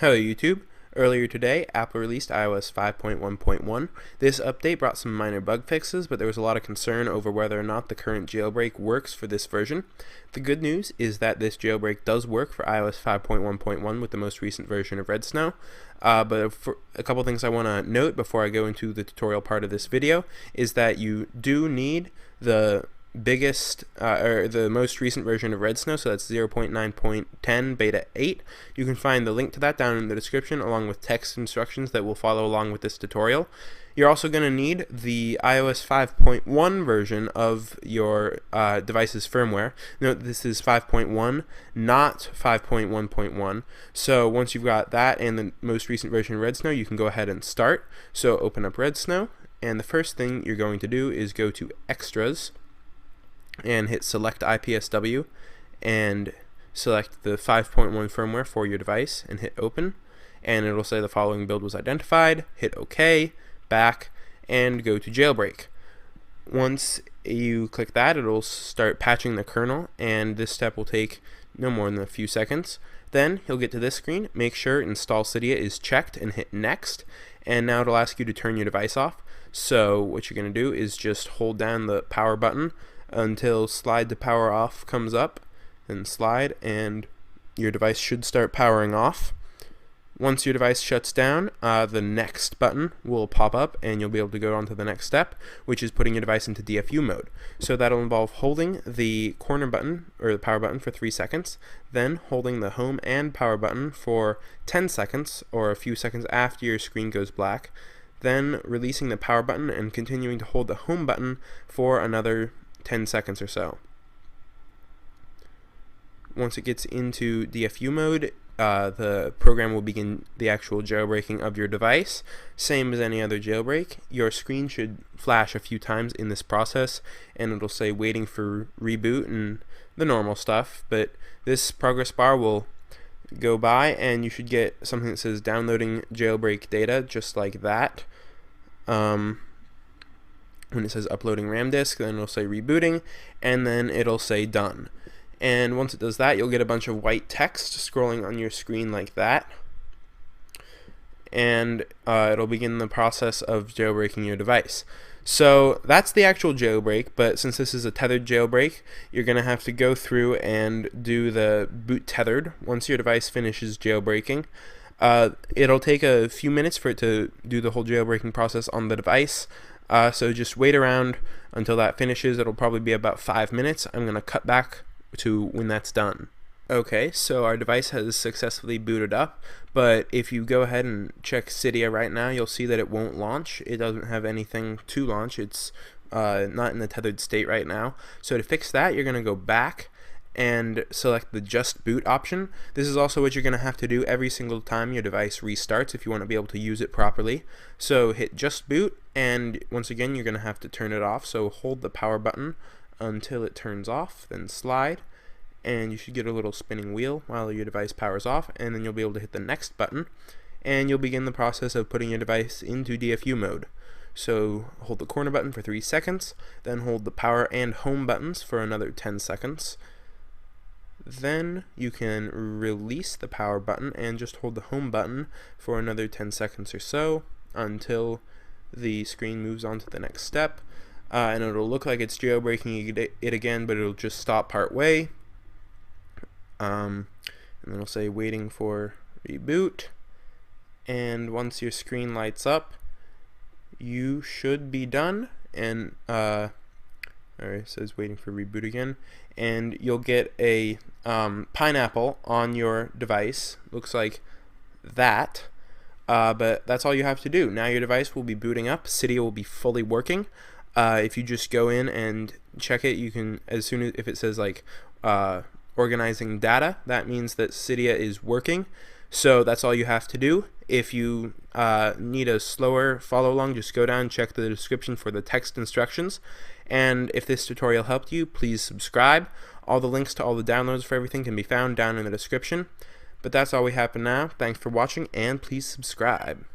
Hello YouTube. Earlier today, Apple released iOS 5.1.1. This update brought some minor bug fixes, but there was a lot of concern over whether or not the current jailbreak works for this version. The good news is that this jailbreak does work for iOS 5.1.1 with the most recent version of Red Snow. But for a couple things I want to note before I go into the tutorial part of this video is that you do need the biggest or the most recent version of Red Snow, so that's 0.9.10 beta 8. You can find the link to that down in the description along with text instructions that will follow along with this tutorial. You're also going to need the iOS 5.1 version of your device's firmware. Note this is 5.1, not 5.1.1. So once you've got that and the most recent version of Red Snow, you can go ahead and start. So open up Red Snow, and the first thing you're going to do is go to Extras and hit select IPSW and select the 5.1 firmware for your device and hit open, and it'll say the following build was identified. Hit OK, back, and go to jailbreak. Once you click that, it'll start patching the kernel, and this step will take no more than a few seconds. Then you'll get to this screen. Make sure install cydia is checked and hit next, and now it'll ask you to turn your device off. So what you're going to do is just hold down the power button until slide to power off comes up, and slide, and your device should start powering off. Once your device shuts down, the next button will pop up and you'll be able to go on to the next step, which is putting your device into DFU mode. So that'll involve holding the corner button or the power button for 3 seconds, then holding the home and power button for 10 seconds or a few seconds after your screen goes black, then releasing the power button and continuing to hold the home button for another 10 seconds or so. Once it gets into DFU mode, the program will begin the actual jailbreaking of your device. Same as any other jailbreak, your screen should flash a few times in this process and it'll say waiting for reboot and the normal stuff, but this progress bar will go by and you should get something that says downloading jailbreak data, just like that. When it says uploading RAM disk, then it'll say rebooting, and then it'll say done. And once it does that, you'll get a bunch of white text scrolling on your screen like that, and it'll begin the process of jailbreaking your device. So that's the actual jailbreak, but since this is a tethered jailbreak, you're going to have to go through and do the boot tethered once your device finishes jailbreaking. It'll take a few minutes for it to do the whole jailbreaking process on the device. So just wait around until that finishes. It'll probably be about 5 minutes. I'm going to cut back to when that's done. Okay, so our device has successfully booted up, but if you go ahead and check Cydia right now, you'll see that it won't launch. It doesn't have anything to launch. It's not in the tethered state right now. So to fix that, you're going to go back and select the just boot option. This is also what you're going to have to do every single time your device restarts if you want to be able to use it properly. So hit just boot, and once again you're going to have to turn it off. So hold the power button until it turns off, then slide, and you should get a little spinning wheel while your device powers off, and then you'll be able to hit the next button and you'll begin the process of putting your device into DFU mode. So hold the corner button for 3 seconds, then hold the power and home buttons for another 10 seconds. Then you can release the power button and just hold the home button for another 10 seconds or so until the screen moves on to the next step. And it'll look like it's jailbreaking it again, but it'll just stop part way. And then it'll say waiting for reboot. And once your screen lights up, you should be done. And it says waiting for reboot again, and you'll get a pineapple on your device. Looks like that, but that's all you have to do. Now your device will be booting up. Cydia will be fully working. If you just go in and check it, you can, as soon as if it says like organizing data, that means that Cydia is working. So that's all you have to do. If you need a slower follow along, just go down and check the description for the text instructions. And if this tutorial helped you, please subscribe. All the links to all the downloads for everything can be found down in the description. But that's all we have for now. Thanks for watching, and please subscribe.